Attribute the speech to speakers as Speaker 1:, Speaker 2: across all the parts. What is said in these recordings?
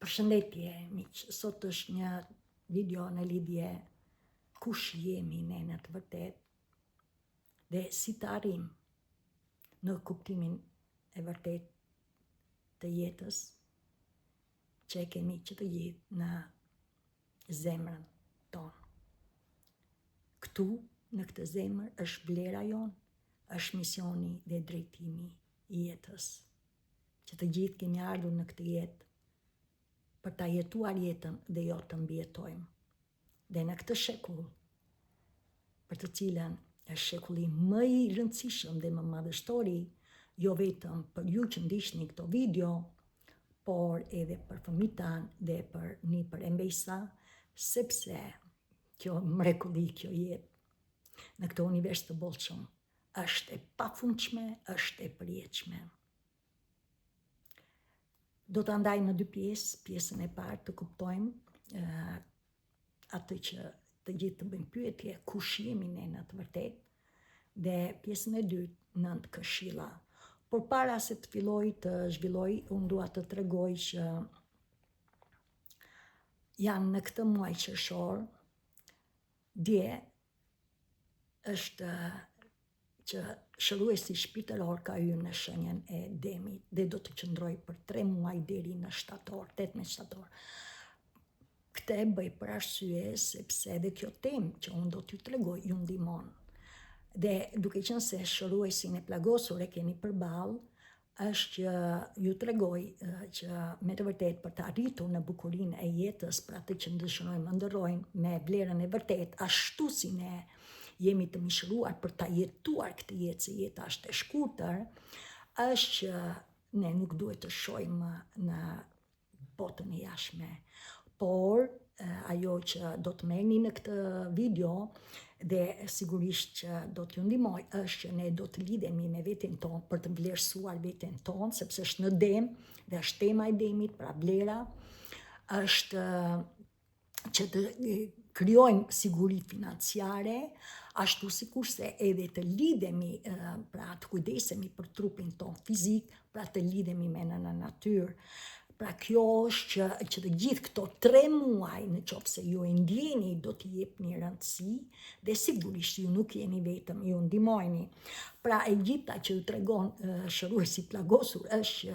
Speaker 1: Përshëndetje, miq. Sot është një video në lidhje kush jemi ne në të vërtet dhe si të arrim në kuptimin e vërtet të jetës që e kemi që të gjithë në zemrën tonë. Këtu, në këtë zemër, është vlera jonë, është misioni dhe drejtimi i jetës. Që të gjithë kemi ardhur në këtë jetë për ta jetuar jetën dhe jo të mbijetojmë. Dhe në këtë shekull, për të cilën është shekulli më i rëndësishëm dhe më madhështori, jo vetëm për ju që ndiqni këto video, por edhe për fëmijët tanë dhe për një për embejsa, sepse kjo mrekulli, kjo jetë në këtë univers të bollshëm është e pafundshme, është e përjetshme. Do të ndaj në dy pjesë, pjesën e parë të kuptojmë atë që të gjithë të bëjmë pyetje, kush jemi ne në të vërtet, dhe pjesën e dytë, 9 këshilla. Por para se të filloj të zhvilloj, unë dua të tregoj që janë në këtë muaj qershor, dje është që shëruesi shpirtëror ka hyrë në shenjën e demit dhe do të qëndroj për 3 muaj deri në shtator, 18 shtator. Këtë e bëj për arsye sepse edhe kjo temë që unë do t'ju tregoj ju ndihmon. Dhe duke qenë se shëruesin e plagosur e keni përballë, është që ju tregoj që me të vërtet për të arritur në bukurinë e jetës, për atë që dëshirojmë ndërrojmë me vlerën e vërtet, ashtu si ne jemi të mishëruar për ta jetuar këtë jetë, se jeta është e shkurtër, është që ne nuk duhet të shohim në botën e jashtme. Por ajo që do të merrni në këtë video dhe sigurisht që do t'ju ndihmoj është që ne do të lidhemi me veten tonë për të vlerësuar veten tonë, sepse është në dem dhe është tema e demit, pra vlera, është që të krijojmë siguri financiare, ashtu sikurse edhe të lidhemi, pra të kujdesemi për trupin ton fizik, pra të lidhemi me në natyrë. Pra kjo është që të gjithë këto 3 muaj, në qoftë se ju e ndjeni, do t'i jepni rëndësi dhe sigurisht ju nuk jeni vetëm, ju ndihmojeni. Pra e gjitha që ju tregon shëruesi plagosur është që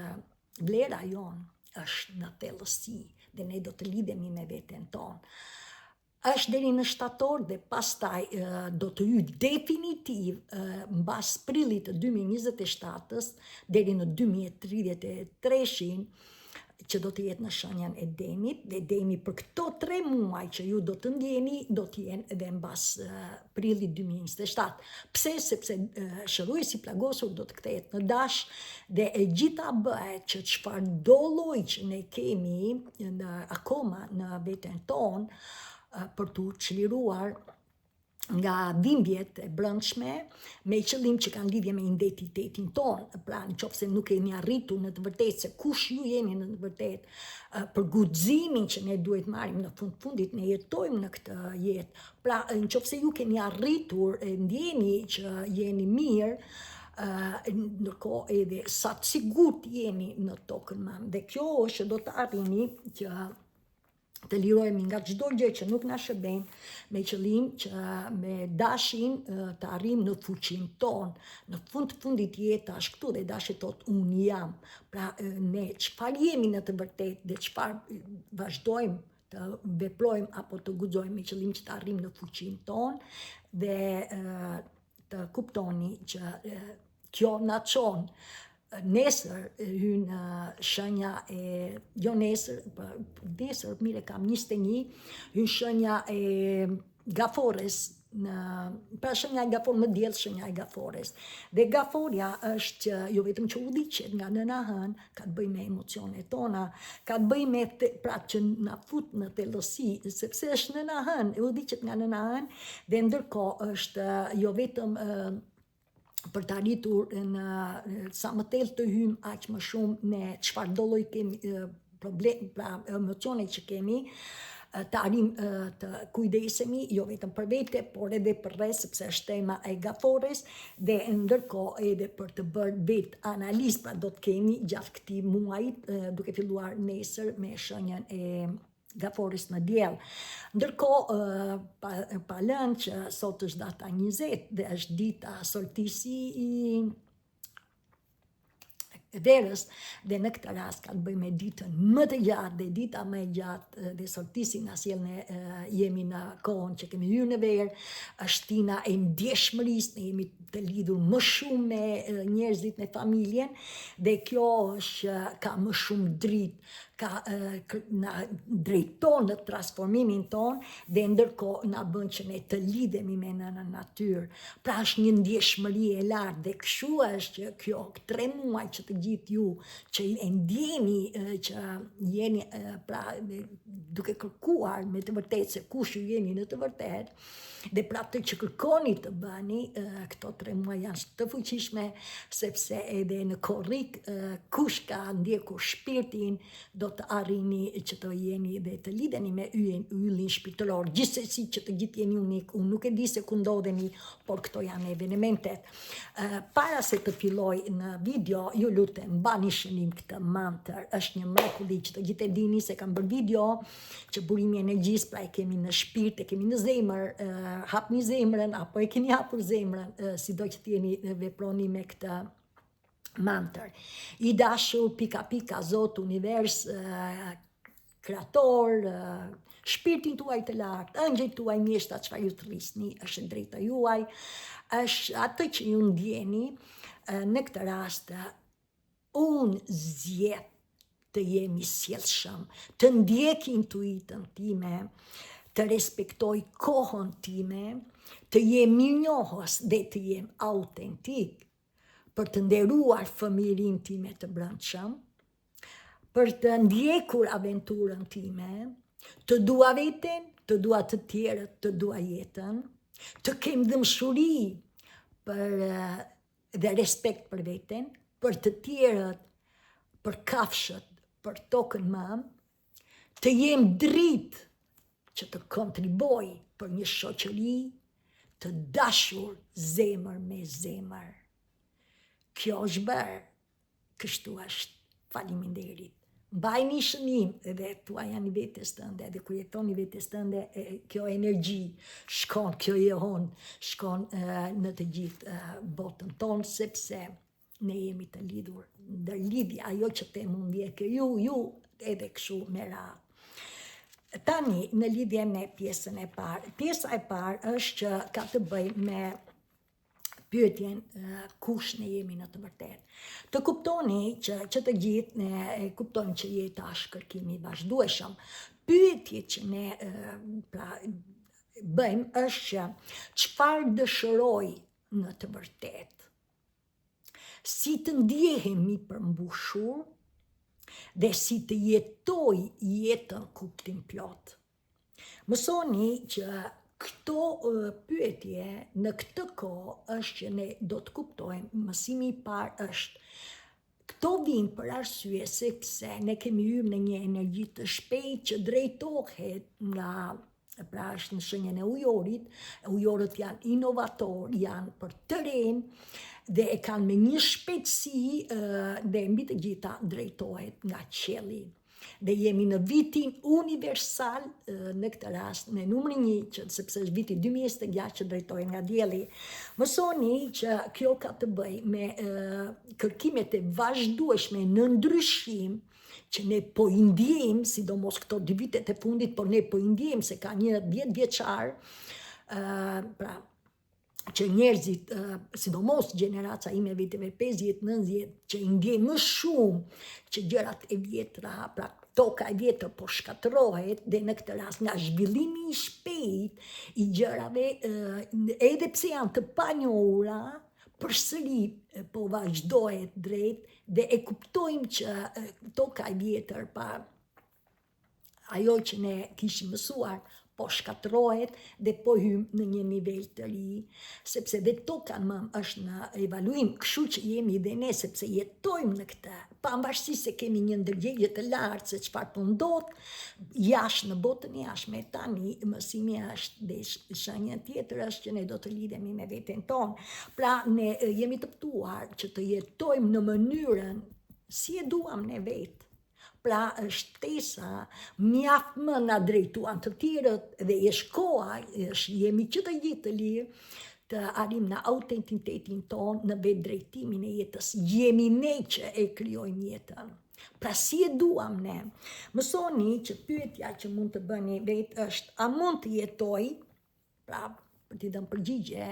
Speaker 1: vlera jonë është në thellësi dhe ne do të lidhemi me veten tonë. Është deri në shtator dhe pastaj do të hyjë definitiv mbas prillit të 2027-s deri në 2033-shin, që do të jetë në shenjën e demit, dhe demi për këto 3 muaj që ju do të ndjeni, do të jenë edhe mbas prillit 2027. Pse? Sepse shëruesi plagosur do të kthehet në dash dhe e gjitha bëhet që çfarëdo lloj që ne kemi akoma në veten tonë për t'u çliruar nga dhimbjet e brendshme, me qëllim që kanë lidhje me identitetin tonë, pra në qoftë se nuk kemi arritur në të vërtetë se kush ju jeni në të vërtetë, për guximin që ne duhet marrim në fundit ne jetojmë në këtë jetë. Pra në qoftë se ju keni arritur, ndjeni që jeni mirë, ndërkohë edhe sa të sigurt jeni në tokën mam. Dhe kjo është që do të arrini që të lirohemi nga çdo gjë që nuk na shërben, me qëllim që me dashin të arrim në fuqinë tonë. Në fundit jeta është këtu dhe dashi thot unë jam. Pra ne çfarë jemi në të vërtetë dhe çfarë vazhdojmë të veprojmë apo të guxojmë me qëllim që të arrim në fuqinë tonë dhe të kuptoni që kjo na çon. Nesër hynë shenja e, jo nesër, mire kam 21, hynë shenja e Gafores, pra shenja e Gafor më diell shenja e Gafores. Dhe Gaforja është që jo vetëm që udhëhiqet nga nëna hën, ka të bëjë me emocionet tona, ka të bëjë me pra që na fut në thellësi, sepse është nëna hën, udhëhiqet nga nëna hën, dhe ndërkohë është jo vetëm për të arritur në sa më tellë të hymë aq më shumë ne çfarëdo lloj kemi problem, pra emocione që kemi, të kujdesemi, jo vetëm për vete, por edhe për rreth, sepse është tema e Gafores, dhe ndërkohë edhe për të bërë vetë analizë, pra do të kemi gjatë këtij muajit, duke filluar nesër me shenjën e Gafores në diell. Ndërkohë, pa lënë që sot është data 20 dhe është dita solstisi i verës, dhe në këtë rast ka të bëjë me ditën më të gjatë, dhe dita më e gjatë dhe solstisi na sjell ne jemi në kohën që kemi hyrë në verë, është tina e ndjeshmërisë, ne jemi të lidhur më shumë me njerëzit, me familjen, dhe kjo është ka më shumë dritë, na drejton në transformimin ton, dhe ndërkohë na bën që ne të lidhemi me në natyrë. Pra është një ndjeshmëri e lartë, dhe kështu është që kjo 3 muaj që të gjithë ju që e ndjeni që jeni pra duke kërkuar me të vërtetë se kush ju jeni në të vërtetë, dhe pra të që kërkoni të bëni, këto 3 muaj janë të fuqishme, sepse edhe në korrik kush ka ndjekur shpirtin do të arrini që të jeni dhe të lidheni me yllin shpirtëror, gjithsesi që të gjithë jeni unik. Unë nuk e di se ku ndodheni, por këto janë evenimentet. Para se të filloj në video, ju lutem mbani shënim këtë mantër, është një mrekulli që të gjithë e dini se kam bërë video që burimi energjisë, pra e kemi në shpirt, e kemi në zemër, hapni zemrën apo e keni hapur zemrën, sido që t'jeni veproni me këtë mantër. I dashur pika pika Zot, univers, kreator, shpirtin tuaj të lartë, ëngjëjt tuaj, mjeshta çfarë ju të rrisni, është e drejta juaj, është atë që ju ndjeni. Në këtë rast unë zgjedh të jemi sjellshëm, të ndjek intuitën time, të respektoj kohën time, të jem mirënjohës dhe të jem autentik, për të nderuar fëmirin time të brendshëm, për të ndjekur aventurën time, të dua veten, të dua të tjerët, të dua jetën, të kem dëmshuri dhe respekt për veten, për të tjerët, për kafshët, për tokën më, të jem dritë që të kontriboj për një shoqëri të dashur zemër me zemër. Kjo është bërë, kështu është, faleminderit. Mbajni shënim edhe tua janë i vetes tënde, edhe kur jetoni vetes tënde, kjo energji shkon, kjo jehon, shkon në të gjithë botën tonë, sepse ne jemi të lidhur. Ndër lidhja, ajo që te mund vjekë ju edhe kështu me radhë. Tani, në lidhje me pjesën e parë. Pjesa e parë është që ka të bëj me pyetjen kush ne jemi në të vërtetë. Të kuptoni që të gjithë ne kuptojmë që jeta është kërkimi i vazhdueshëm. Pyetje që ne bëjmë është që çfarë dëshiroj në të vërtetë. Si të ndjehemi përmbushur, dhe si të jetoj jetën kuptim plot. Mësoni që këto pyetje në këtë kohë është që ne do të kuptojmë, mësimi i parë është këto vinë për arsye sepse ne kemi hyrë në një energji të shpejtë që drejtohet nga, pra është në shenjën e ujorit, ujorët janë inovator, janë për të rinë, dhe e kanë me një shpejtësi dhe mbi të gjitha drejtohet nga qielli. Dhe jemi në vitin universal, në këtë rast, në numrin 1, sepse është viti 2026 që drejtohet nga dielli. Mësoni që kjo ka të bëj me kërkimet e vazhdueshme në ndryshim, që ne po i ndjejmë, sidomos këto 2 vitet e fundit, por ne po i ndjejmë se ka një 10 vjeçar, pra që njerëzit, sidomos gjeneraca ime viteve 50-90, që i ndjej më shumë që gjërat e vjetra, pra toka e vjetër po shkatërrohet, dhe në këtë rast nga zhvillimi i shpejt i gjërave, edhe pse janë të panjohura, përsëri po vazhdohet drejt, dhe e kuptojmë që toka e vjetër, pa ajo që ne kishim mësuar, po shkatrohet dhe po hym në një nivel të ri, sepse dhe toka është në evaluim, kështu që jemi dhe ne, sepse jetojmë në këtë, pavarësisht se kemi një ndërgjegje të lartë se çfarë po ndodh jashtë në botën jashtme. Tani mësimi është dhe shenja tjetër është që ne do të lidhemi me veten tonë. Pra ne jemi të ftuar që të jetojmë në mënyrën si e duam ne vetë. Pra shtesa mjaft më na drejtuan të tjerët dhe është koha, jemi që të gjithë të lirë të arrim në autenticitetin tonë, në vetë drejtimin e jetës. Jemi ne që e krijojmë jetën. Pra si e duam ne. Mësoni që pyetja që mund të bëni vetë është, a mund të jetoj, pra për t'i dhënë përgjigje,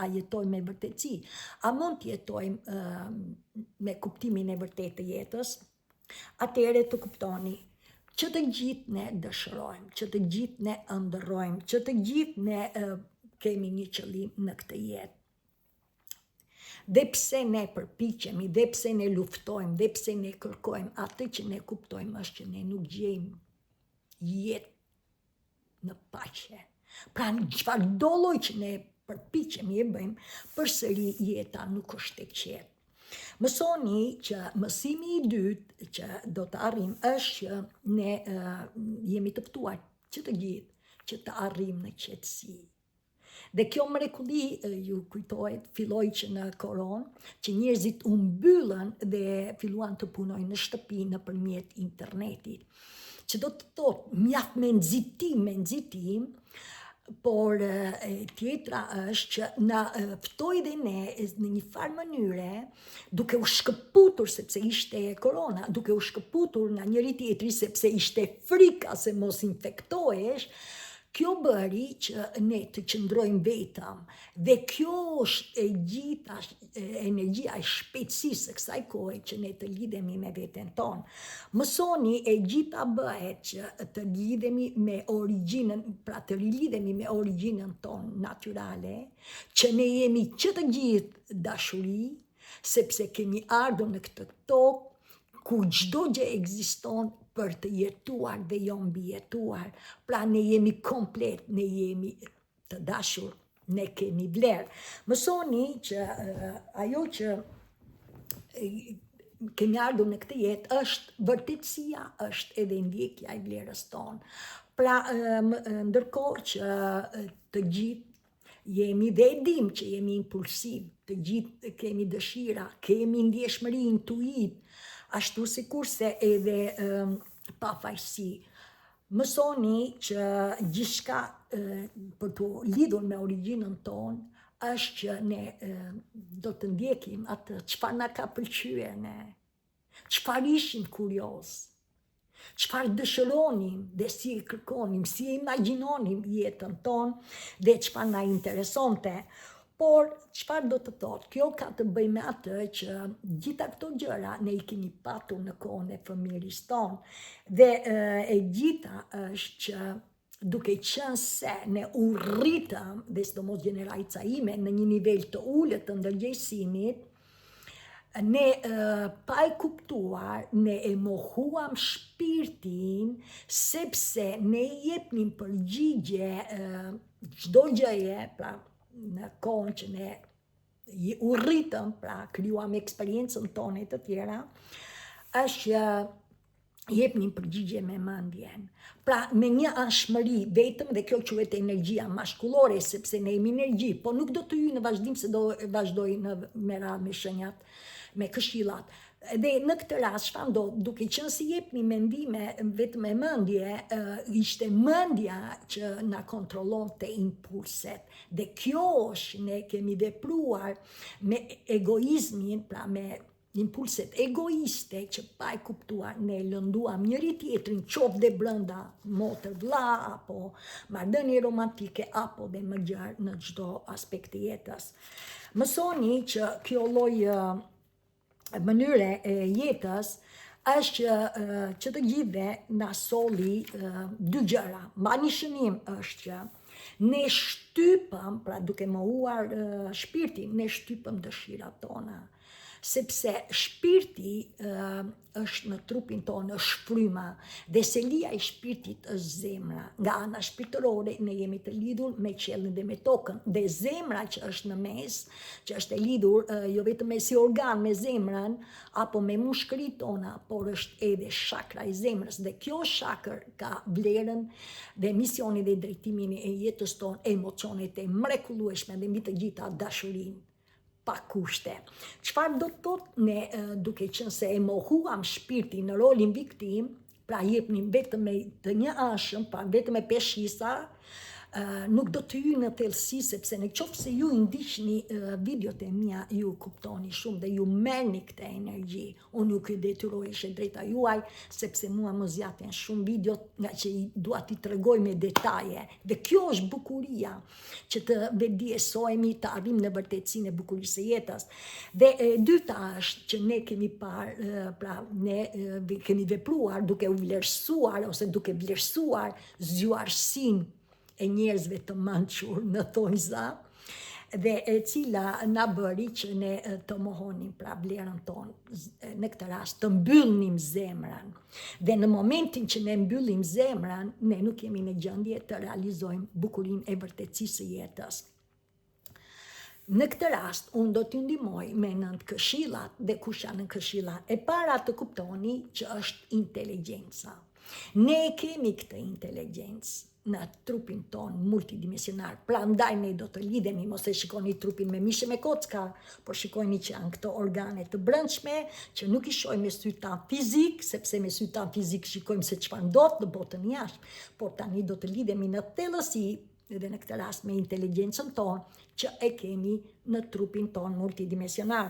Speaker 1: a jetoj me vërtetësi, a mund të jetojmë me kuptimin e vërtetë të jetës? Atëherë të kuptoni që të gjithë ne dëshirojmë, që të gjithë ne ëndërrojmë, që të gjithë ne kemi një qëllim në këtë jetë. Dhe pse ne përpiqemi, dhe pse ne luftojmë, dhe pse ne kërkojmë, atë që ne kuptojmë është që ne nuk gjejmë jetë në paqe. Pra në çfarëdo lloj që ne përpiqemi e bëjmë, përsëri jeta nuk është e qetë. Mësoni që mësimi i dytë që do të arrim është që ne jemi të ftuar që të gjithë që të arrim në qetësi. Dhe kjo mrekulli ju kujtohet filloi që në koronë, që njerëzit u mbyllën dhe filluan të punojnë në shtëpi nëpërmjet internetit. Që do të thotë mjaft me nxitim, por tjetra është që na ftoi dhe ne në një farë mënyre, duke u shkëputur sepse ishte korona, duke u shkëputur nga njëri tjetri sepse ishte frika se mos infektohesh, kjo bëri që ne të qëndrojmë vetëm. Dhe kjo është e gjitha energjia e shpejtësisë së kësaj kohe që ne të lidhemi me veten tonë. Mësoni e gjitha bëhet që të lidhemi me origjinën, pra të rilidhemi me origjinën tonë natyrale, që ne jemi që të gjithë dashuri, sepse kemi ardhur në këtë tokë ku çdo gjë ekziston për të jetuar dhe jo mbijetuar. Pra ne jemi komplet, ne jemi të dashur, ne kemi vlerë. Mësoni që ajo që kemi ardhur në këtë jetë është vërtetësia, është edhe ndjekja e vlerës tonë. Pra ndërkohë që të gjithë jemi dhe e dim që jemi impulsiv, të gjithë kemi dëshira, kemi ndjeshmëri, intuit, ashtu sikurse edhe pafajësi. Mësoni që gjithçka për të lidhur me origjinën tonë është që ne do të ndjekim atë çfarë na ka pëlqyer ne, çfarë ishim kurioz, çfarë dëshironim dhe si e kërkonim, si e imagjinonim jetën tonë dhe çfarë na interesonte. Por, çfarë do të thotë? Kjo ka të bëjë me atë që gjitha këto gjëra ne I kemi patur në kohën e fëmijërisë tonë. Dhe e gjitha është që duke qenë se ne u rritëm, dhe sidomos gjenerajca ime, në një nivel të ulët të ndërgjegjësimit, ne pa e kuptuar, ne e mohuam shpirtin, sepse ne I jepnim përgjigje çdo gjëje, pra në kohën që ne u rritëm, pra krijuam eksperiencën tonë e të tjera, është që jepnim përgjigje me mendjen. Pra me një anshmëri vetëm, dhe kjo quhet energjia mashkullore, sepse ne jemi energji, po nuk do të hyj në vazhdim se do vazhdoj me radhë me shenjat, me këshillat. Dhe në këtë rast çfarë ndodh, duke qenë se jepni mendime vetëm me mendje, ishte mendja që na kontrollonte impulset. Dhe kjo është ne kemi vepruar me egoizmin, pra me impulset egoiste që pa e kuptuar ne lënduam njëri tjetrin, qoftë dhe brenda motër vlla apo marrëdhënie romantike apo dhe më gjerë në çdo aspekt të jetës. Mësoni që kjo lloj mënyre e jetës është që të gjithëve na solli dy gjëra. Mbani shënim është që ne shtypëm, pra duke mohuar shpirtin, ne shtypëm dëshirat tona. sepse shpirti është në trupin tonë, është fryma, dhe selia e shpirtit është zemra. Nga ana shpirtërore ne jemi të lidhur me qiellin dhe me tokën, dhe zemra që është në mes, që është e lidhur jo vetëm me si organ me zemrën apo me mushkërit tona, por është edhe shakra e zemrës, dhe kjo shakër ka vlerën dhe misionin dhe drejtimin e jetës tonë, emocionet e mrekullueshme dhe mbi të gjitha dashurinë pa kushte. Çfarë do të thotë ne duke qenë se e mohuam shpirtin në rolin viktim, pra jepnim vetëm me të një anshëm, pra vetëm me peshisa, nuk do të hyj në thellësi, sepse në qoftë se ju ndiqni videot e mia, ju kuptoni shumë dhe ju merrni këtë energji. Unë nuk ju detyroj, është e drejta juaj, sepse mua më zjaten shumë videot nga që i dua t'i tregoj me detaje. Dhe kjo është bukuria, që të vetëdijsohemi, të arrijmë në vërtetësinë e bukurisë së jetës. Dhe e dyta është që ne kemi parë, pra ne kemi vepruar duke u vlerësuar ose duke vlerësuar zgjuarsinë e njerëzve të mençur në thonjza, dhe e cila na bëri që ne të mohonim pra vlerën tonë, në këtë rast të mbyllnim zemrën. Dhe në momentin që ne mbyllim zemrën, ne nuk jemi në gjendje të realizojmë bukurinë e vërtetësisë së jetës. Në këtë rast, unë do t'ju ndihmoj me 9 këshillat, dhe kush janë këshillat? E para të kuptoni që është inteligjenca. Ne kemi këtë inteligjencë në trupin tonë multidimensionar. Pra ndaj ne do të lidhemi, mos e shikoni trupin me mishe me kocka, por shikoni që janë këto organe të brendshme, që nuk i shohim me sy tan fizik, sepse me sy tan fizik shikojmë se çfarë ndodh në botën jashtë, por tani do të lidhemi në thellësi, edhe në këtë rast me inteligjencën tonë, që e kemi në trupin tonë multidimensionar.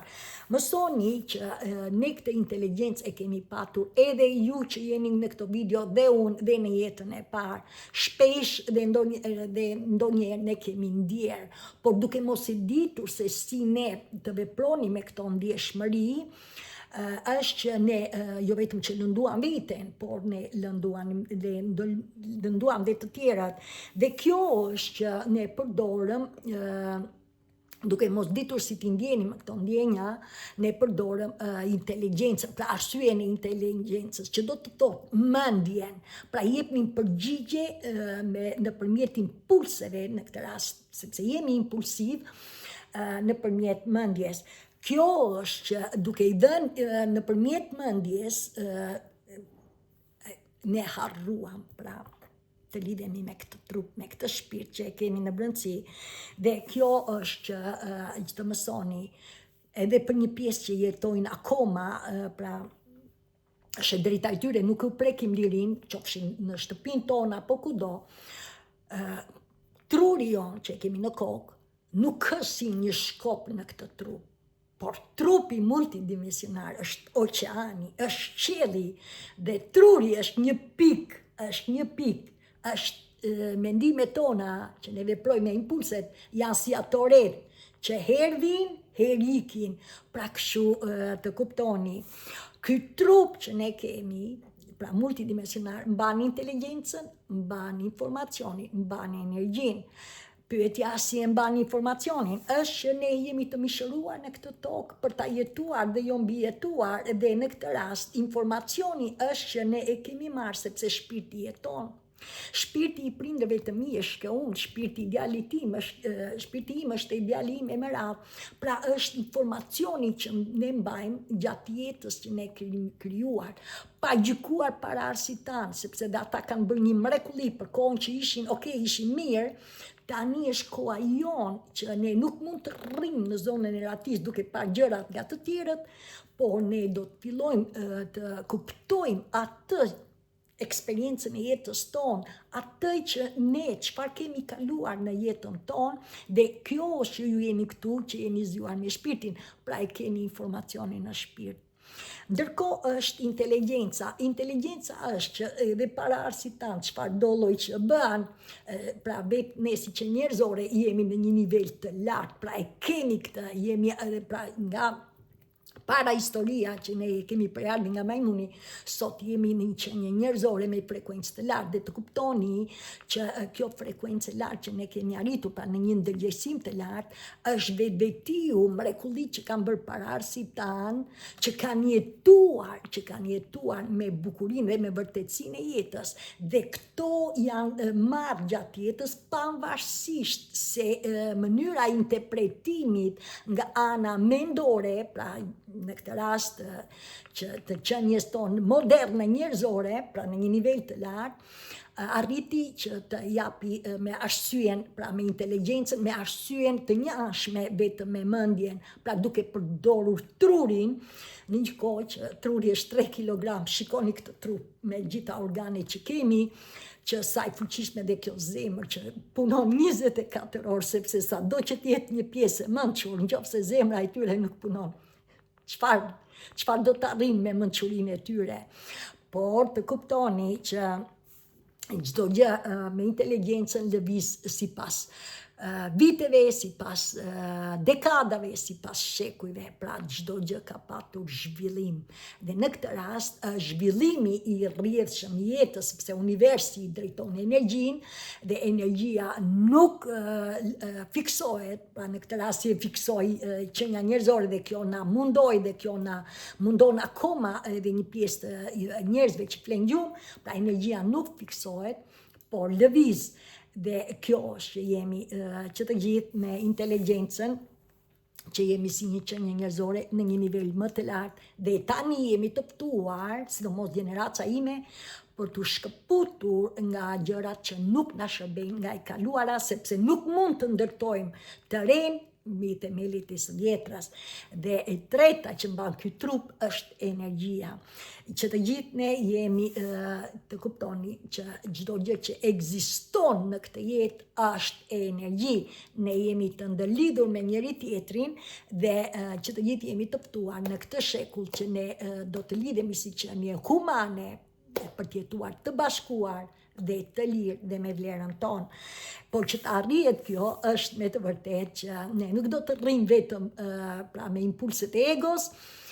Speaker 1: Mësoni që ne këtë inteligjencë e kemi patur edhe ju që jeni në këto video, dhe unë dhe në jetën e parë. Shpesh dhe ndonjëherë ne kemi ndjerë, por duke mos e ditur se si ne të veproni me këto ndjeshmëri, është që ne jo vetëm që lënduam veten, por ne lënduam dhe të tjerat. Dhe kjo është që ne përdorëm, duke mos ditur si t'i ndjenim këto ndjenja, ne përdorëm inteligjencën, pra arsyen e inteligjencës, që do të thotë mendjen, pra jepnim përgjigje nëpërmjet impulseve në këtë rast, sepse jemi impulsiv nëpërmjet mendjes. Kjo është që duke i dhënë nëpërmjet mendjes, ne harruam pra të lidhemi me këtë trup, me këtë shpirt që e kemi në brendësi, dhe kjo është që të mësoni edhe për një pjesë që jetojnë akoma, pra është e drejta e tyre, nuk u prekim lirin, qofshin në shtëpinë tonë apo kudo, truri jonë që e kemi në kokë, nuk është si një shkop në këtë trup. Por trupi multidimensionar është oqeani, është qielli, dhe truri është një pikë, është mendimet tona që ne veprojmë me impulset, janë si ato rreth që herë vijnë, herë ikin. Pra kështu të kuptoni, ky trup që ne kemi, pra multidimensionar, mban inteligjencën, mban informacionin, mban energjinë. Pyetja si e mban informacionin është që ne jemi të mishëruar në këtë tokë për ta jetuar dhe jo mbi jetuar, dhe në këtë rast informacioni është që ne e kemi marrë sepse shpirti jeton. Shpirti i prindërve të mi është kjo unë, shpirti im është e djali im e me radhë. Pra është informacioni që ne mbajmë gjatë jetës që ne kemi krijuar, pa gjykuar para arsit tanë, sepse dhe ata kanë bërë një mrekulli për kohën që ishin mirë. Tani është koha jonë që ne nuk mund të rrimë në zonën e ratis duke parë gjërat nga të tjerët, por ne do të fillojmë të kuptojmë atë eksperiencën e jetës tonë, atë që ne çfarë kemi kaluar në jetën tonë, dhe kjo është që ju jeni këtu, që jeni zgjuar me shpirtin, pra e keni informacionin në shpirt. Ndërkohë është inteligjenca. Inteligjenca është që edhe para arsit tanë çfarë do lloj që bën, pra vetë ne si që njerëzore jemi në një nivel të lartë, pra e kemi këtë, jemi pra nga Para historia që ne kemi përardhur nga majmuni, sot jemi në një qenie njerëzore me frekuencë të lartë, dhe të kuptoni që kjo frekuencë e lartë që ne kemi arritur pra në një ndërgjegjësim të lartë është vetvetiu mrekulli që kanë bërë pararësit tanë, që kanë jetuar me bukurinë dhe me vërtetësinë e jetës, dhe këto janë marrë gjatë jetës pavarësisht se mënyra e interpretimit nga ana mendore, pra në këtë rast që të qenies tonë moderne njerëzore, pra në një nivel të lartë, arriti që të japi me arsyen, pra me inteligjencën, me arsyen të njashme vetëm me mendjen, pra duke përdorur trurin, në një kohë që truri është 3 kg, shikoni këtë trup me gjitha organet që kemi, që sa i fuqishme dhe kjo zemër që punon 24 orë, sepse sa do që t'jetë një pjesë e mençur, nëse zemra e tyre nuk punon. Çfarë do të arrijnë me mençurinë e tyre? Por të kuptoni që çdo gjë me inteligjencën lëviz sipas viteve, sipas dekadave, sipas shekujve, pra çdo gjë ka patur zhvillim. Dhe në këtë rast zhvillimi i rrjedhshëm i jetës, sepse universi drejton energjinë dhe energjia nuk fiksohet, pra në këtë rast si e fiksoi qenia njerëzore dhe kjo na mundoi dhe kjo na mundon akoma edhe një pjesë të njerëzve që flen gjumë, pra energjia nuk fiksohet, por lëviz. Dhe kjo është që jemi që të gjithë me inteligjencën, që jemi si një qenie njerëzore në një nivel më të lartë, dhe tani jemi të ftuar, sidomos gjeneraca ime, për të shkëputur nga gjërat që nuk na shërbejnë nga e kaluara, sepse nuk mund të ndërtojmë të rinë mbi themelit e së vjetras. Dhe e treta që mban ky trup është energjia. Që të gjithë ne jemi të kuptoni që çdo gjë që ekziston në këtë jetë është energji. Ne jemi të ndërlidhur me njëri tjetrin dhe që të gjithë jemi të ftuar në këtë shekull që ne do të lidhemi si qenie humane për të jetuar të bashkuar dhe të lirë dhe me vlerën tonë. Por që të arrihet kjo është me të vërtet që ne nuk do të rrim vetëm pra me impulset e egos,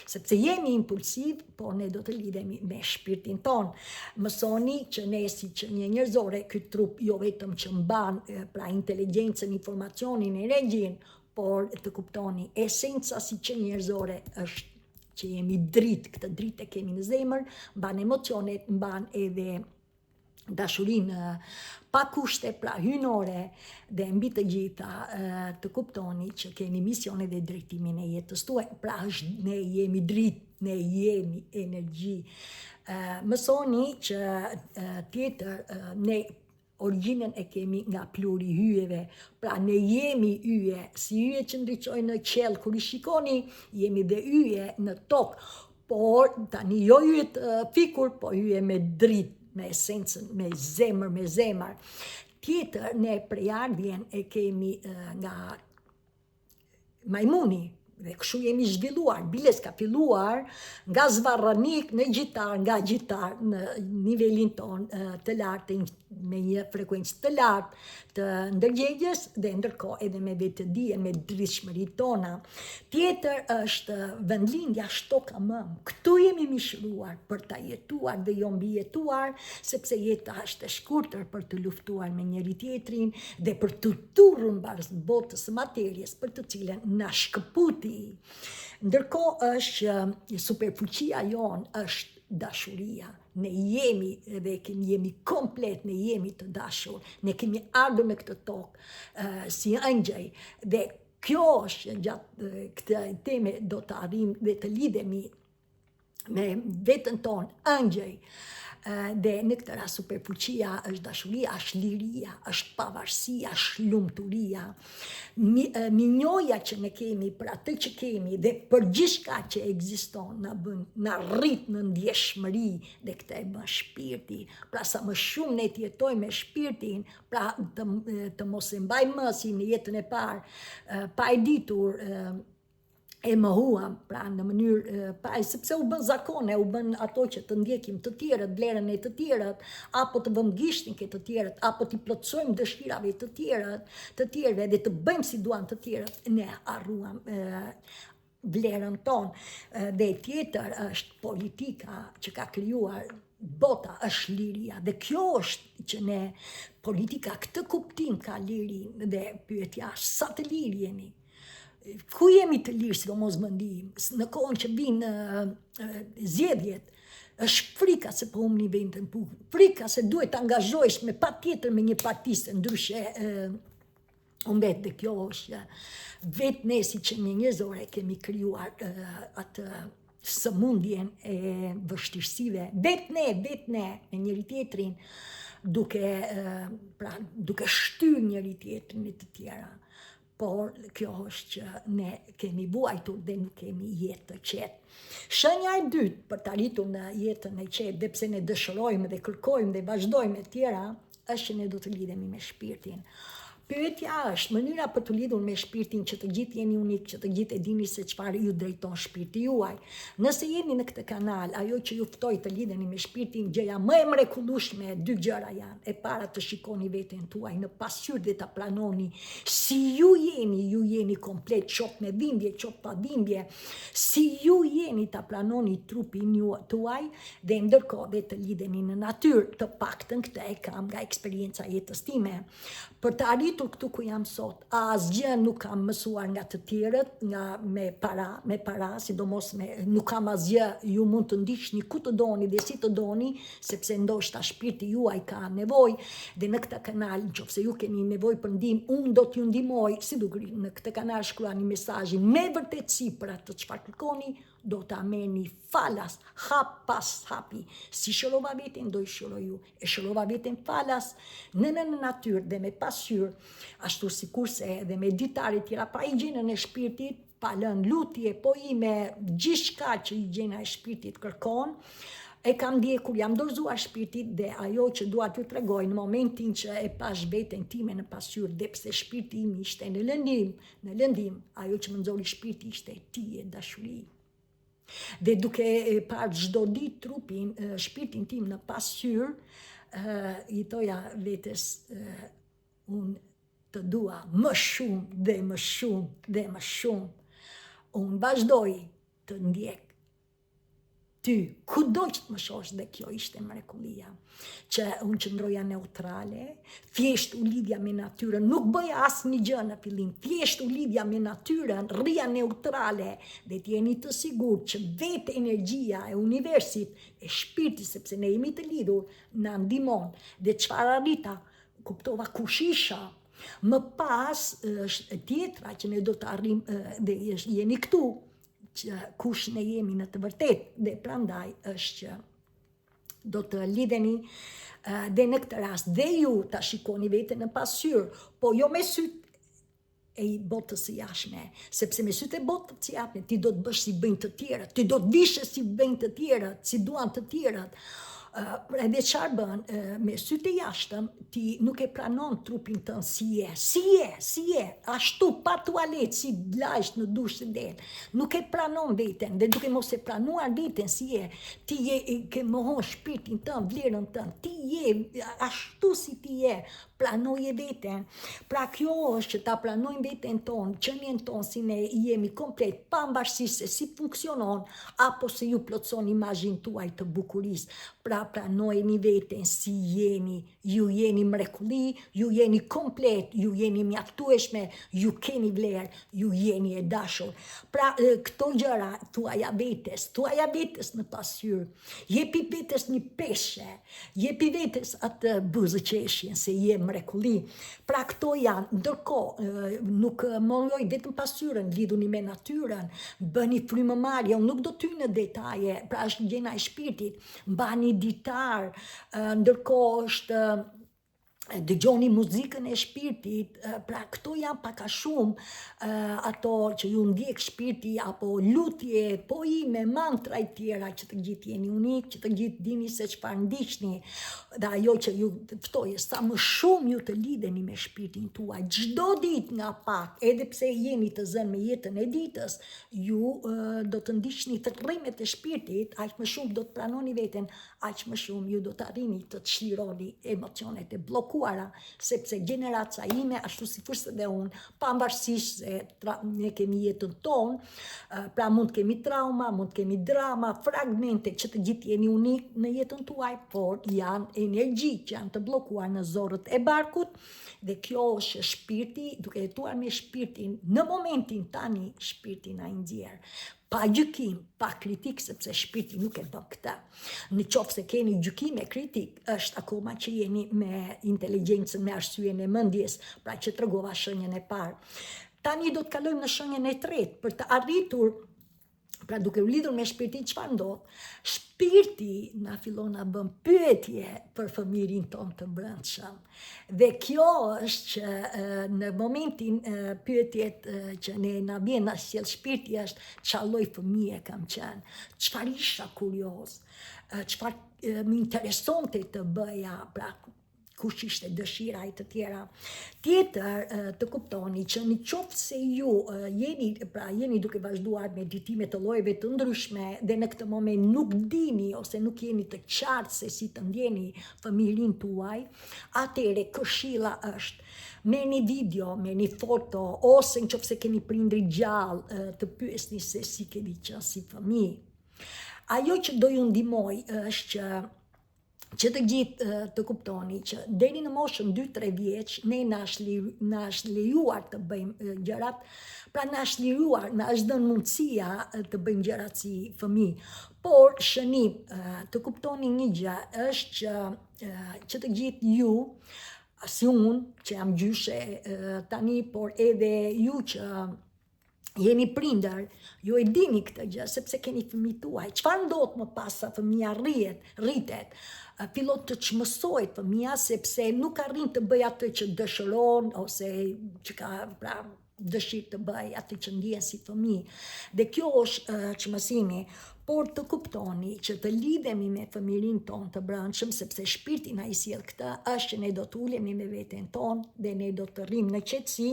Speaker 1: sepse jemi impulsiv, por ne do të lidhemi me shpirtin tonë. Mësoni që ne si qenie njerëzore, ky trup jo vetëm që mban pra inteligjencën, informacionin, energjinë, por të kuptoni esenca si qenie njerëzore është që jemi dritë, këtë dritë e kemi në zemër, mban emocionet, mban edhe dashurinë pa kushte, pra hynore, dhe mbi të gjitha të kuptoni që kemi misionin dhe drejtimin e jetës tuaj. Pra ne jemi dritë, ne jemi energji. Mësoni që tjetër ne origjinën e kemi nga pluri hyjeve, pra ne jemi yje, si yje që ndriçojnë në qell, kur i shikoni jemi dhe yje në tokë, por tani jo yje të fikur, po yje me dritë, me esencën, me zemër. Tjetër, ne prejardhjen e kemi nga majmuni, dhe kështu jemi zhvilluar. Biles ka filluar nga zvarranik në gjitar, nga gjitar në nivelin ton të lartë, me një frekuencë të lartë të ndërgjegjes, dhe ndërkohë edhe me vetëdije, me dritshmëritë tona. Tjetër është vendlindja shtoka mëm. Këtu jemi mishëruar për ta jetuar dhe jo mbi jetuar, sepse jeta është e shkurtër për të luftuar me njëri tjetrin dhe për të turrur mbas botës së materjes, për të cilën na shkëputi. Ndërkohë është që superfuqia jonë është dashuria. Ne jemi dhe jemi komplet, ne jemi të dashur, ne kemi ardhur me këtë tokë si angjëj, dhe kjo është gjatë këtë teme do të arrim dhe të lidhemi me veten tonë angjëj. Dhe në këtë rast superfuqia është dashuria, është liria, është pavarësia, është lumturia. Minjoja që ne kemi për atë që kemi dhe për gjithçka që ekziston na rrit në ndjeshmëri, dhe këtë e bën shpirti. Pra sa më shumë ne të jetojmë me shpirtin, pra të mos e mbajmë më si në jetën e parë, pa e ditur, e mohuam, pra në mënyrë sepse u bën zakone, u bën ato që të ndjekim të tjerët, vlerën e të tjerët, apo të vëmë gishtin ke të tjerët, apo të plotësojmë dëshirave të tjerëve dhe të bëjmë si duan të tjerët, ne harruam vlerën tonë dhe tjetër është politika që ka krijuar bota, është liria dhe kjo është që ne politika këtë kuptim ka lirin dhe pyetja është sa të lirë jemi. Ku jemi të lirë si do mos më ndihim, në kohën që vinë zgjedhjet, është frika se po humni vendin, frika se duhet të angazhohesh me patjetër me një parti se ndryshe umbet dhe kjo është vetë ne si që një njerëzore kemi krijuar atë sëmundjen e vështirësive, vetë ne me njëri tjetrin duke shtyr njëri tjetrin e të tjera. Por kjo është që ne kemi vuajtur dhe nuk kemi jetë të qetë. Shenja e dytë për të arritur në jetën e qetë, dhe pse ne dëshirojmë dhe kërkojmë dhe vazhdojmë e tjera, është që ne do të lidhemi me shpirtin. Pyetja është, mënyra për të lidhur me shpirtin që të gjithë jeni unik, që të gjithë e dini se çfarë ju drejton shpirti juaj. Nëse jeni në këtë kanal, ajo që ju ftoj të lidheni me shpirtin, gjëja më e mrekullueshme, dy gjëra janë. E para të shikoni veten tuaj në pasqyrë dhe ta pranoni si ju jeni komplet, qoftë me dhimbje, qoftë pa dhimbje, si ju jeni ta pranoni trupin tuaj dhe ndërkohë dhe të lidheni në natyrë. Të paktën këtë e kam nga eksperienca jetës time. Për të arritur këtu ku jam sot, asgjë nuk kam mësuar nga të tjerët, nga me para, sidomos nuk kam asgjë, ju mund të ndiqni ku të doni dhe si të doni, sepse ndoshta shpirti juaj ka nevojë dhe në këtë kanal, nëse ju keni nevojë për ndihmë, unë do t'ju ndihmoj, si duket në këtë kanal shkruani mesazhin me vërtetësi për atë çfarë kërkoni, do ta merrni falas, hap pas hapi. Si shërova veten, do i shëroj ju. E shërova veten falas, në natyrë dhe me pasqyrë, ashtu sikurse edhe me ditare tjera, pa higjienën e shpirtit, pa lënë lutje, po i me gjithçka që higjiena e shpirtit kërkon, e kam ndjekur kur jam dorëzuar shpirtit dhe ajo që dua t'ju tregoj në momentin që e pash veten time në pasqyrë, dhe pse shpirti im ishte në lëndim, ajo që më nxori shpirti ishte tije, dashuri. Dhe duke parë çdo ditë trupin, shpirtin tim në pasqyrë, i thoja vetes, unë të dua më shumë dhe më shumë dhe më shumë. Unë vazhdoj të ndjek ty, kudo që të më shosh, dhe kjo ishte mrekullia, që unë qëndroja neutrale, thjesht u lidhja me natyrën, nuk bëja asnjë gjë në fillim, thjesht u lidhja me natyrën, rria neutrale, dhe t'jeni të sigurt që vetë energjia e universit, e shpirti, sepse ne jemi të lidhur, na ndihmon, dhe çfarë arrita, kuptova kush isha. Më pas, është tjetra që ne do të arrim, dhe jeni këtu, që kush ne jemi në të vërtet, dhe prandaj është që do të lidheni dhe në këtë rast dhe ju ta shikoni veten në pasqyrë, po jo me sytë e i botës së jashtme, sepse me sytë e botës së jashtme ti do të bësh si bëjnë të tjerët, ti do të vishesh si bëjnë të tjerët, si duan të tjerët. Edhe çfarë bën, me sytë e jashtëm ti nuk e pranon trupin tënd si je, ashtu pa tualet, si lajsh në dush së del. Nuk e pranon veten, dhe duke mos e pranuar veten si je, ti je ke mohon shpirtin tënd, vlerën tënd, ti je ashtu si ti je, pranoje veten. Pra kjo është që ta pranojmë veten tonë, qenien tonë si ne jemi komplet, pavarësisht se si funksionon, apo se ju plotson imazhin tuaj të bukurisë. Pra pranojeni veten si jeni, ju jeni mrekulli, ju jeni komplet, ju jeni mjaftueshme, ju keni vlerë, ju jeni e dashur. Pra këto gjëra tuaja vetes në pasqyrë, jepi vetes një peshë, jepi vetes atë buzëqeshjen se je mrekulli. Pra këto janë, ndërkohë nuk mojoj vetëm pasqyrën, lidhuni me natyrën, bëni frymëmarrje, unë nuk do ty në detaje, pra është gjëna e shpirtit, mbani ditar, ndërkohë është dëgjoni muzikën e shpirtit, pra këto janë pak a shumë ato që ju ndjek shpirti, apo lutje, poime, mantra e tjera, që të gjithë jeni unik, që të gjithë dini se çfarë ndiqni, dhe ajo që ju ftoj, sa më shumë ju të lidheni me shpirtin tuaj, çdo ditë nga pak, edhe pse jeni të zënë me jetën e ditës, ju do të ndiqni të rrimet e shpirtit, aq më shumë do të pranoni veten, aq më shumë ju do të arrini të çlironi emocionet e bllokuara bllokuara, sepse gjeneraca ime, ashtu si kurse dhe unë, pavarësisht se ne kemi jetën tonë, pra mund kemi trauma, mund kemi drama, fragmente që të gjithë jeni unik në jetën tuaj, por janë energji që janë të bllokuar në zorët e barkut, dhe kjo është shpirti, duke jetuar me shpirtin, në momentin tani shpirtin a nxjerr. Pa gjykim, pa kritik, sepse shpirti nuk e do këtë. Në qoftë se keni gjykime kritik, është akoma që jeni me inteligjencën, me arsyeën e mendjes, pra që tregova shenjën e parë. Tani do të kalojmë në shenjën e tretë, për të arritur, pra duke u lidhur me shpirtin, çfarë ndodh? Shpirti na fillon na bën pyetje për fëmirin ton të brendshëm. Dhe kjo është që në momentin pyetjet që ne na vjen na sjell shpirti është çfarë lloj fëmije kam qenë, çfarë isha kurioz, çfarë më interesonte të bëja, pra kush ishte dëshira e të tjera. Tjetër, të kuptoni që në qoftë se ju jeni duke vazhduar meditime të llojeve të ndryshme dhe në këtë moment nuk dini ose nuk jeni të qartë se si të ndjeni fëmirin tuaj, atëre këshilla është merrni video, merrni foto, ose në qoftë se keni prindri gjallë, të pyesni se si keni qenë si fëmijë. Ajo që do ju ndihmoj është që të gjithë të kuptoni që deri në moshën 2-3 vjeç ne na është lejuar të bëjmë gjërat, pra na është lejuar, na është dhënë mundësia të bëjmë gjërat si fëmijë. Por shënim, të kuptoni një gjë është që të gjithë ju, si unë që jam gjyshe tani, por edhe ju që jeni prindër, ju e dini këtë gjë, sepse keni fëmijë tuaj. Çfarë ndodh më pas sa fëmia rritet? Fillon të çmësohet fëmia, sepse nuk arrin të bëj atë që dëshiron, ose që ka dëshirë të bëj atë që ndjen si fëmijë. Dhe kjo është çmësimi. Por të kuptoni që të lidhemi me fëmirin ton të brendshëm, sepse shpirti na i sjell këtë, është që ne do të ulemi me veten ton dhe ne do të rrim në qetësi,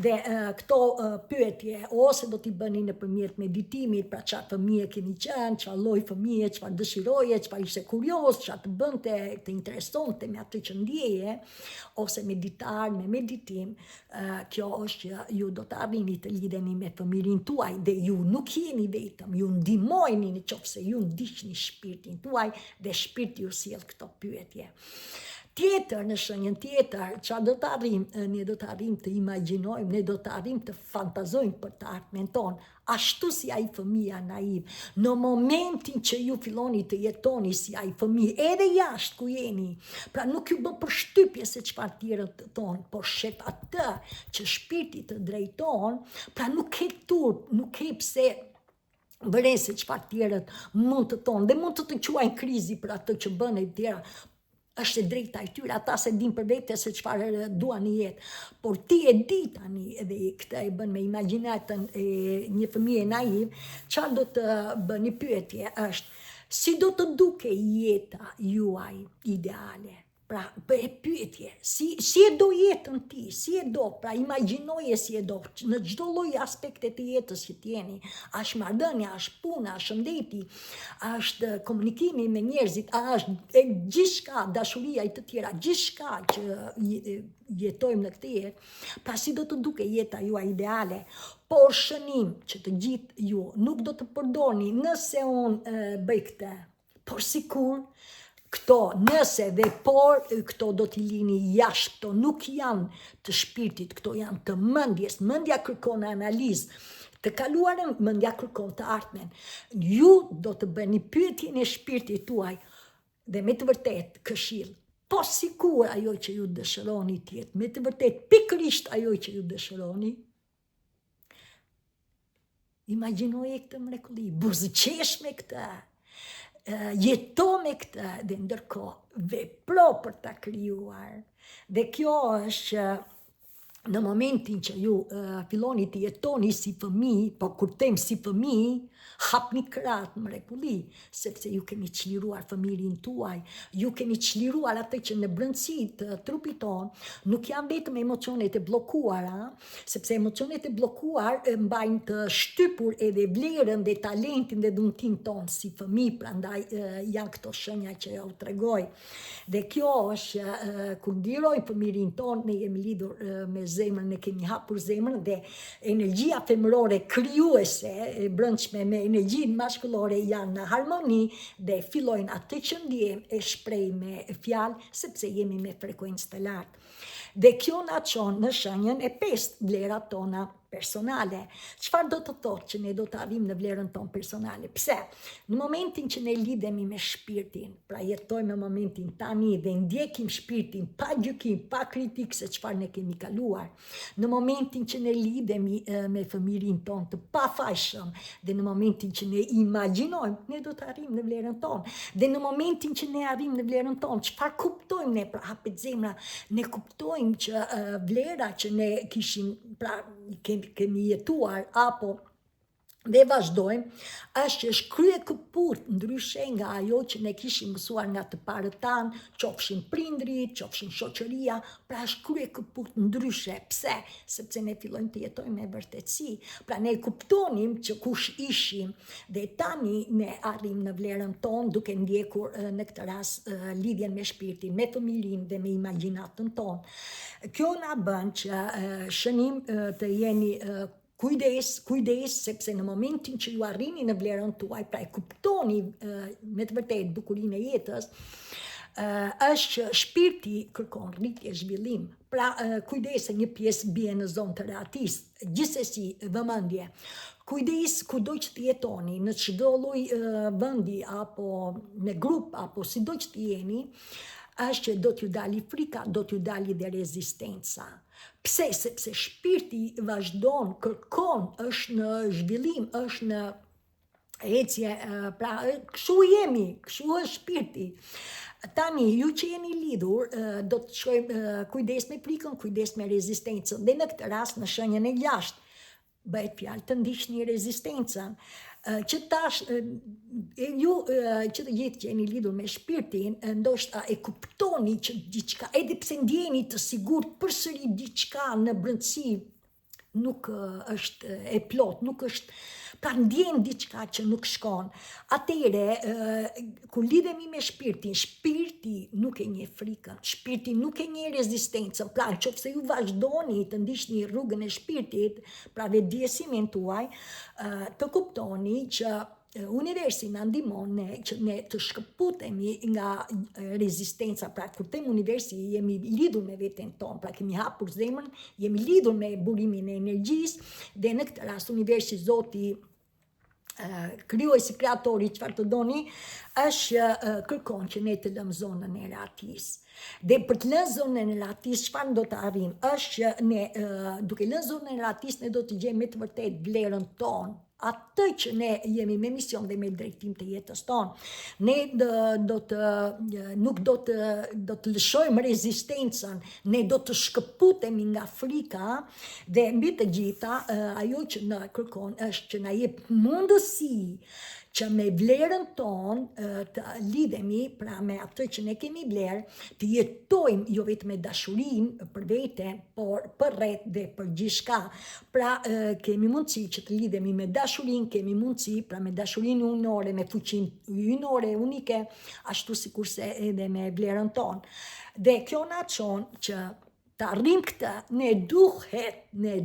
Speaker 1: dhe këto pyetje ose do t'i bëni nëpërmjet meditimit, pra çfarë fëmije keni qenë, çfarë lloj fëmije, çfarë dëshiroje, çfarë ishte kurioz, çfarë të bënte, të interesonte me atë që ndjeje, ose meditar, me meditim, kjo është që ju do të arrini të lidheni me fëmirin tuaj, dhe ju nuk jeni vetëm, ju ndihmojni në qoftë se ju ndiqni shpirtin tuaj dhe shpirti ju sjell këto pyetje. Tjetër, në shenjën tjetër, çfarë do të arrijmë? Ne do të arrijmë të imagjinojmë, ne do të arrijmë të fantazojmë për të ardhmen tonë, ashtu si ai fëmia naiv. Në momentin që ju filloni të jetoni si ai fëmijë, edhe jashtë ku jeni, pra nuk ju bë përshtypje se çfarë tjerët thonë, por shef atë që shpirti të drejton, pra nuk ke turp, nuk ke pse vëre se çfarë tjerët mund të thonë, dhe mund të quajnë krizi për atë që bën e tjera. Është e drejta e tyre, ata se din për vete se çfarë duan në jetë. Por ti e di tani, edhe këtë e bën me imagjinatën e një fëmije naiv, çfarë do të bëni pyetje është, si do të duke jeta juaj ideale? Pra, për e pyetje, si e do jetën ti, si e do, pra imagjinoje si e do, në çdo lloj aspekte të jetës që t'jeni, është marrëdhënia, është puna, është shëndeti, është komunikimi me njerëzit, është gjithçka, dashuria e të tjera, gjithçka që jetojmë në këtë jetë, pra si do të duke jeta juaj ideale. Por shënim që të gjithë ju nuk do të përdorni nëse unë bëj këtë, por sikur këto nëse dhe por, këto do t'i lini jashtë, këto nuk janë të shpirtit, këto janë të mendjes. Mendja kërkon analizë, të kaluarën mendja kërkon të ardhmen. Ju do të bëni pyetjen e shpirtit tuaj dhe me të vërtet këshill. Po sikur ajo që ju dëshironi të jetë, me të vërtet pikërisht ajo që ju dëshironi. Imagjinoje këtë mrekulli, buzëqesh me këtë. Jeto me këtë, dhe ndërkohë vepro për ta krijuar. Dhe kjo është në momentin që ju filloni të jetoni si fëmijë, po kur them si fëmijë, hapni krahët mrekulli, sepse ju keni çliruar familjen tuaj, ju keni çliruar atë që në brendësi të trupit ton nuk janë vetëm emocionet e bllokuara, sepse emocionet e bllokuar mbajnë të shtypur edhe vlerën dhe talentin dhe dhuntin ton si fëmijë, prandaj janë këto shenja që ju tregoj. Dhe kjo është kur ndiroj familjen ton, ne jemi lidhur me zemrën, ne kemi hapur zemrën dhe energjia femërore krijuese e brendshme me energjinë maskullore janë në harmoni dhe fillojnë atë që ndjem e shpreh me fjalë sepse jemi me frekuencë të lartë. Dhe kjo na çon në shenjën e 5 vlerat tona personale. Çfarë do të thotë që ne do të arrijmë në vlerën tonë personale? Pse? Në momentin që ne lidhemi me shpirtin, pra jetojmë në momentin tani dhe ndjekim shpirtin pa gjykim, pa kritik se çfarë ne kemi kaluar, në momentin që ne lidhemi me familjen tonë të pafajshëm dhe në momentin që ne imagjinojmë, ne do të arrijmë në vlerën tonë. Dhe në momentin që ne arrijmë në vlerën tonë, çfarë kuptojmë ne? Pra hapet zemra, ne kuptojmë që vlera që ne kishim, pra kemi jetuar apo dhe vazhdojmë, është krye këput ndryshe nga ajo që ne kishim mësuar nga të parët tanë, qofshin prindrit, qofshin shoqëria, pra është krye këput ndryshe. Pse? Sepse ne fillojmë të jetojmë me vërtetësi. Pra ne kuptonim që kush ishim dhe tani ne arrim në vlerën tonë duke ndjekur në këtë rast lidhjen me shpirtin, me familjen dhe me imagjinatën tonë. Kjo na bën që shënim të jeni kujdes, sepse në momentin që ju arrini në vlerën tuaj, pra e kuptoni me të vërtetë bukurinë e jetës, është që shpirti kërkon rritje, zhvillim. Pra kujdes, një pjesë bie në zonë të rehatisë, gjithsesi vëmendje. Kujdes kudo që të jetoni, në çdo lloj vendi apo në grup apo sido që të jeni, është që do t'ju dali frika, do t'ju dali dhe rezistenca. Pse? Sepse shpirti vazhdon, kërkon, është në zhvillim, është në ecje, pra kështu jemi, kështu është shpirti. Tani, ju që jeni lidhur, do të shkojmë kujdes me frikën, kujdes me rezistencën. Dhe në këtë rast në shenjën e 6, bëhet fjalë të ndiqni rezistencën. Që tash, ju që të gjithë që jeni lidhur me shpirtin, ndoshta e kuptoni që diçka, edhe pse ndjeni të sigurt përsëri diçka në brendësi nuk është e plot, nuk është, pra ndjen diçka që nuk shkon. Atëre, kur lidhemi me shpirtin, shpirti nuk e njeh frikën, shpirti nuk e njeh rezistencën. Pra nëse ju vazhdoni të ndiqni rrugën e shpirtit, pra vetëdijesimin tuaj, të kuptoni që universi na ndihmon që ne të shkëputemi nga rezistenca. Pra kur them universi, jemi lidhur me veten tonë, pra kemi hapur zemrën, jemi lidhur me burimin e energjisë dhe në këtë rast universi, Zoti, krijuesi, kreatori, çfarë të doni, është kërkon që ne të lëmë zonën e rehatisë. Dhe për të lënë zonën e rehatisë, çfarë do të arrijmë? Është që ne duke lënë zonën e rehatisë, ne do të gjejmë me të vërtetë vlerën tonë, atë që ne jemi me mision dhe me drejtim të jetës tonë. Ne nuk do të lëshojmë rezistencën, ne do të shkëputemi nga frika dhe mbi të gjitha ajo që na kërkon është që na jep mundësi që me vlerën tonë të lidhemi, pra me atë që ne kemi vlerë, të jetojmë jo vetëm me dashurinë për vete, por për rreth dhe për gjithçka. Pra kemi mundësi që të lidhemi me dashurinë, kemi mundësi pra me dashurinë unore, me fuqinë unore unike, ashtu sikurse edhe me vlerën tonë. Dhe kjo na çon që të arrijmë këtë, ne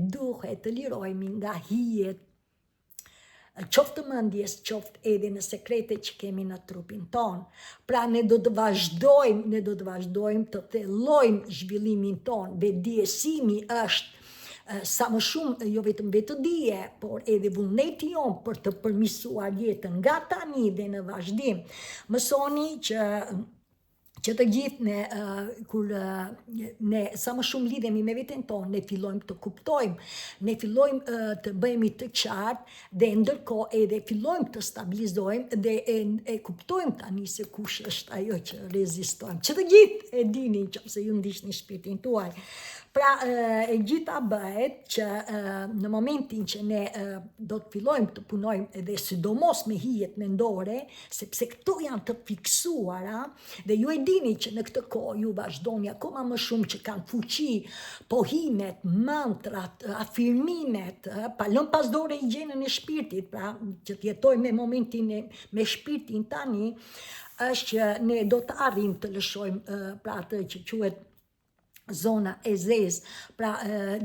Speaker 1: duhet të lirohemi nga hijet, qoftë të mendjes, qoftë edhe në sekrete që kemi në trupin tonë. Pra ne do të vazhdojmë të thellojmë zhvillimin tonë. Vetëdijësimi është sa më shumë jo vetëm vetëdije, por edhe vullneti jonë për të përmirësuar jetën nga tani dhe në vazhdim. Mësoni që të gjithë kur ne sa më shumë lidhemi me veten tonë, ne fillojmë të kuptojmë, ne fillojmë të bëhemi të qartë dhe ndërkohë edhe fillojmë të stabilizojmë dhe e kuptojmë tani se kush është ajo që rezistojmë. Që të gjithë e dini nëse ju ndiqni shpirtin tuaj. Pra e gjitha bëhet që në momentin që ne do të fillojmë të punojmë edhe sidomos me hijet mendore, sepse këto janë të fiksuara dhe ju e dini që në këtë kohë ju vazhdoni akoma më shumë që kanë fuqi pohimet, mantrat, afirmimet, pa lënë pas dore higjienën e shpirtit, pra që të jetojmë me momentin me shpirtin tani, është që ne do të arrim të lëshojmë pra atë që quhet zona e zezë, pra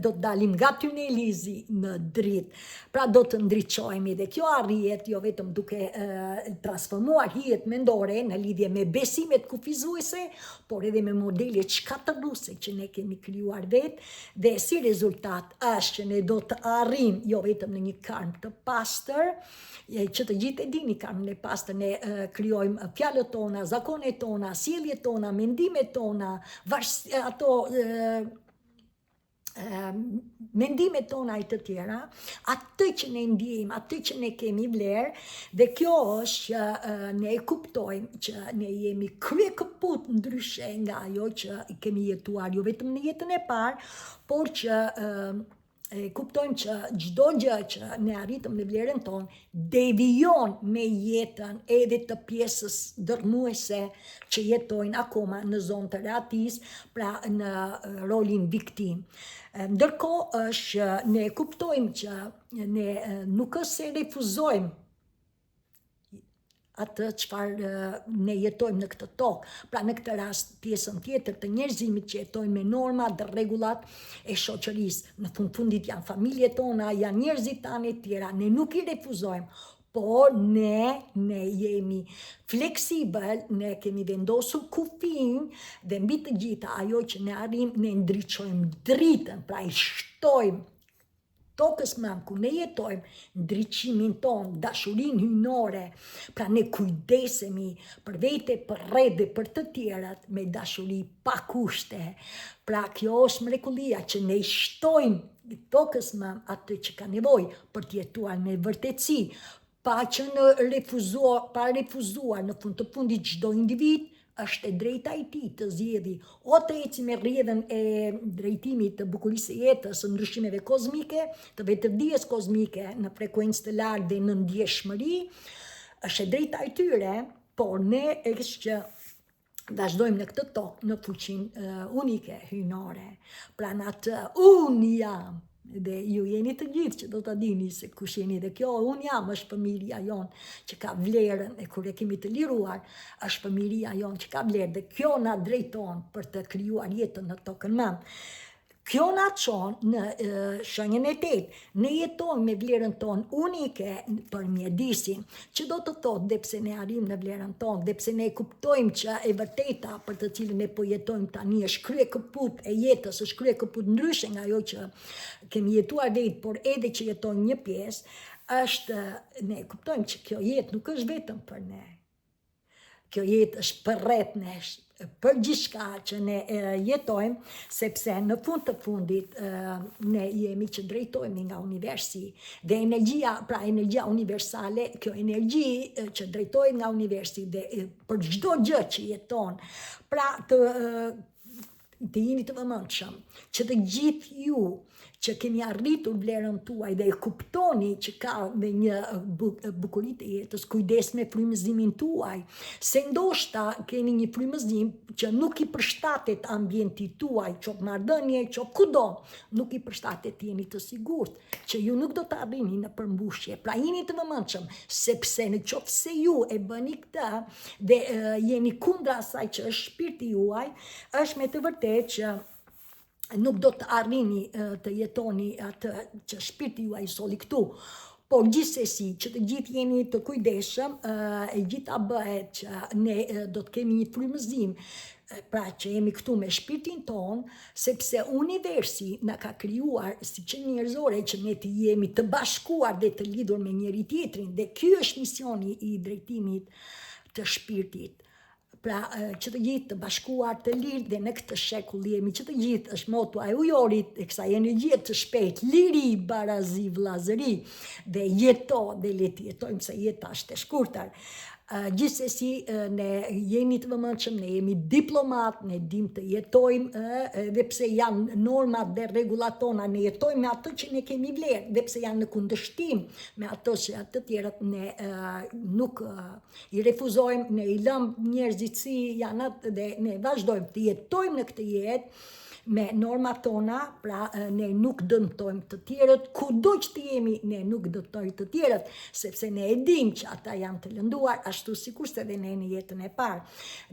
Speaker 1: do të dalim nga tunelizi në dritë, pra do të ndriçojmë dhe kjo arrihet jo vetëm duke transformuar hijet mendore në lidhje me besimet kufizuese, por edhe me modelet shkatërruese që ne kemi krijuar vetë, dhe si rezultat është që ne do të arrim jo vetëm në një karm të pastër, që të gjithë e dini karmën e pastër, ne krijojmë fjalët tona, zakonet tona, sjelljet tona, mendimet tona, ato mendimet tona e të tjera, atë që ne ndjejmë, atë që ne kemi vlerë, dhe kjo është që ne e kuptojmë që ne jemi krye kaput ndryshe nga ajo që kemi jetuar jo vetëm në jetën e parë, por që kuptojmë që çdo gjë që ne arritëm në vlerën tonë devijon me jetën edhe të pjesës dërmuese që jetojnë akoma në zonë të rehatis, pra në rolin viktim. Ndërkohë është ne kuptojmë që ne nuk është se refuzojmë atë çfarë ne jetojmë në këtë tokë, pra në këtë rast pjesën tjetër të njerëzimit që jetojnë me norma dhe rregullat e shoqërisë. Në fundit janë familjet tona, janë njerëzit tanë e tjera, ne nuk i refuzojmë, por ne jemi fleksibël, ne kemi vendosur kufin dhe mbi të gjitha ajo që ne arrim, ne ndriçojmë dritën, pra i shtojmë tokës mam ku ne jetojmë, ndriçimin ton, dashurinë hyjnore, pra ne kujdesemi për vete, për rreth dhe për të tjerat me dashuri pa kushte. Pra kjo është mrekullia që ne shtojmë tokës mam atë që ka nevojë për të jetuar me vërtetësi, pa që pa refuzuar në fund të fundit çdo individ, është e drejta i tij të zgjedhë o të eci me rrjedhën e drejtimit të bukurisë së jetës, së ndryshimeve kozmike, të vetëdijes kozmike në frekuencë të lartë dhe në ndjeshmëri, është e drejta e tyre, por ne është që vazhdojmë në këtë tokë në fuqinë unike hyjnore. Pra në atë unë jam, dhe ju jeni të gjithë që do të dini se kush jeni, dhe kjo unë jam është familja jonë që ka vlerën, e kur e kemi të liruar është familja jonë që ka vlerë, dhe kjo na drejton për të krijuar jetën në tokën mamë. Kjo na çon në shenjën e 8. Ne jetojmë me vlerën tonë unike për mjedisin, që do të thotë dhe pse ne arrim në vlerën tonë, dhe pse ne kuptojmë që e vërteta për të cilën ne po jetojmë tani është krye kaput e jetës, është krye kaput ndryshe nga ajo që kemi jetuar vetë, por edhe që jetojmë një pjesë, është ne kuptojmë që kjo jetë nuk është vetëm për ne. Kjo jetë është për rreth nesh, për gjithçka që ne jetojmë, sepse në fund të fundit ne jemi që drejtojmë nga universi, dhe energjia universale, kjo energji që drejtojmë nga universi dhe për çdo gjë që jeton, pra të jeni të vëmendshëm që të gjithë ju që keni arritur vlerën tuaj dhe e kuptoni që ka me një bukuri të jetës, kujdes me frymëzimin tuaj, se ndoshta keni një frymëzim që nuk i përshtatet ambientit tuaj, qoftë marrëdhënie, qoftë kudo, nuk i përshtatet, jeni të sigurt që ju nuk do të arrini në përmbushje. Pra jeni të vëmendshëm, sepse në qoftë se ju e bëni këtë dhe jeni kundra asaj që është shpirti juaj, është me të vërtetë që nuk do të arrini të jetoni atë që shpirti juaj soli këtu. Por gjithsesi që të gjithë jeni të kujdesshëm, e gjitha bëhet që ne do të kemi një frymëzim, pra që jemi këtu me shpirtin ton, sepse universi na ka krijuar si që njerëzore që ne të jemi të bashkuar dhe të lidhur me njëri tjetrin, dhe ky është misioni i drejtimit të shpirtit. Pra që të gjithë të bashkuar të lirë, dhe në këtë shekull jemi që të gjithë, është moto e ujorit e kësaj energjie të shpejt, liri, barazi, vllazëri, dhe jeto, dhe le të jetojmë se jeta është e shkurtër. Gjithsesi, ne jemi të vëmendshëm, ne jemi diplomat, ne dim të jetojmë, edhe pse janë normat dhe rregullat tona, ne jetojmë me ato që ne kemi vlerë, dhe pse janë në kundërshtim me ato që të tjerët, ne nuk i refuzojmë, ne i lëmë njerëzit si janë dhe ne vazhdojmë të jetojmë në këtë jetë me normat tona, pra ne nuk dëmtojmë të tjerët, kudo që të jemi, ne nuk dëmtojmë të tjerët, sepse ne e dim që ata janë të lënduar, ashtu sikurse edhe ne në jetën e parë.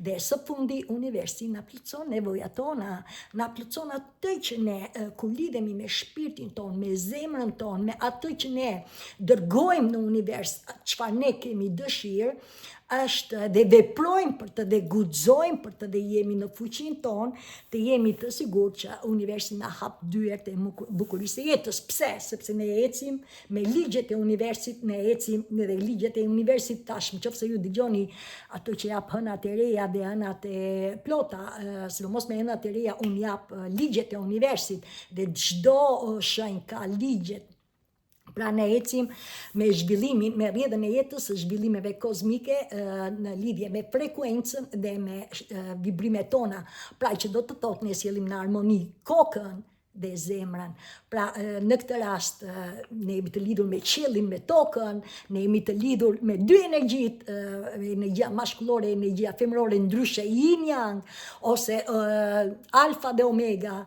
Speaker 1: Dhe së fundi, universi na plotson nevojat tona, na plotson atë që ne, kur lidhemi me shpirtin ton, me zemrën ton, me atë që ne dërgojmë në univers, çfarë ne kemi dëshirë, është dhe veprojmë për të dhe guxojmë për të dhe jemi në fuqinë tonë, të jemi të sigurt që universi na hap dyert e bukurisë së jetës. Pse? Sepse ne ecim me ligjet e universit, ne ecim dhe ligjet e universit tashmë, nëse ju dëgjoni ato që jap hënat e reja dhe hënat e plota, sidomos me hënat e reja, unë jap ligjet e universit dhe çdo shenjë ka ligjet. Pra ne ecim me zhvillimin, me rrjedhën e jetës, zhvillimeve kozmike në lidhje me frekuencën dhe me vibrimet tona. Pra që do të thotë ne sjellim në harmoni kokën dhe zemrën. Pra në këtë rast ne jemi të lidhur me qiellin, me tokën, ne jemi të lidhur me dy energjitë, energjia maskullore, energjia femërore, ndryshe yin yang ose alfa dhe omega.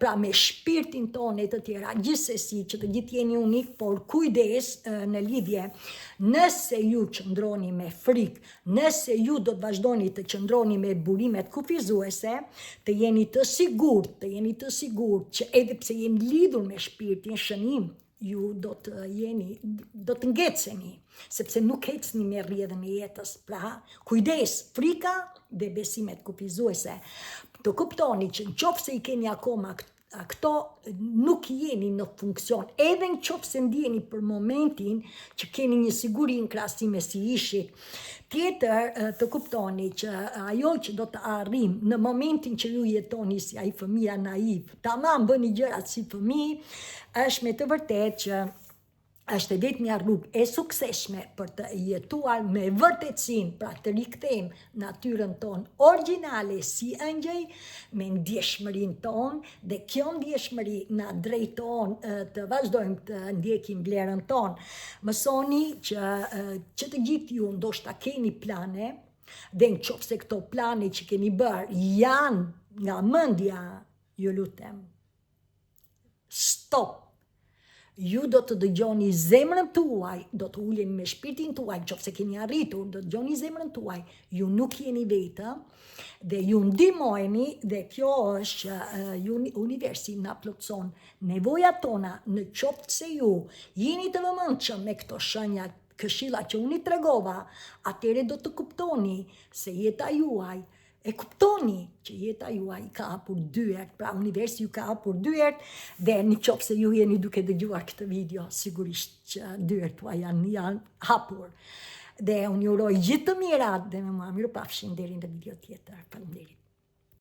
Speaker 1: Pra me shpirtin tonë e të tjera, gjithsesi që të gjithë jeni unik, por kujdes në lidhje, nëse ju qëndroni me frikë, nëse ju do të vazhdoni të qëndroni me burimet kufizuese, të jeni të sigurt që edhe pse jeni lidhur me shpirtin shënim, ju do të ngeceni, sepse nuk ecni me rrjedhën e jetës. Pra, kujdes, frika dhe besimet kufizuese. Të kuptoni që nëse i keni akoma këto, nuk jeni në funksion, edhe nëse ndjeni për momentin që keni një siguri në krahasim me si ishit. Tjetër, të kuptoni që ajo që do të arrim në momentin që ju jetoni si ai fëmia naiv, tamam bëni gjërat si fëmijë, është me të vërtetë që është vetë një rrugë e suksesshme për të jetuar me vërtetësinë, pra të rikthejmë natyrën tonë origjinale si engjëj, me ndjeshmërinë tonë, dhe kjo ndjeshmëri na drejton të vazhdojmë të ndjekim vlerën tonë. Mësoni që të gjithë ju ndoshta keni plane, dhe nëse këto plane që keni bërë janë nga mendja, ju lutem, stop. Ju do të dëgjoni zemrën tuaj, do të uleni me shpirtin tuaj, nëse keni arritur, do të dëgjoni zemrën tuaj, ju nuk jeni vetëm, dhe ju ndihmojeni, dhe kjo është që universi na plotson nevojat tona, në qoftë se ju jeni të vëmendshëm me këto shenja, këshilla që unë i tregova, atëherë do të kuptoni se jeta juaj, e kuptoni që jeta juaj ka hapur dyert, pra universi ju ka hapur dyert, dhe nëse ju jeni duke dëgjuar këtë video, sigurisht që dyert tuaj janë hapur. Dhe unë ju uroj gjithë të mirat dhe me mirupafshim deri në video tjetër. Faleminderit.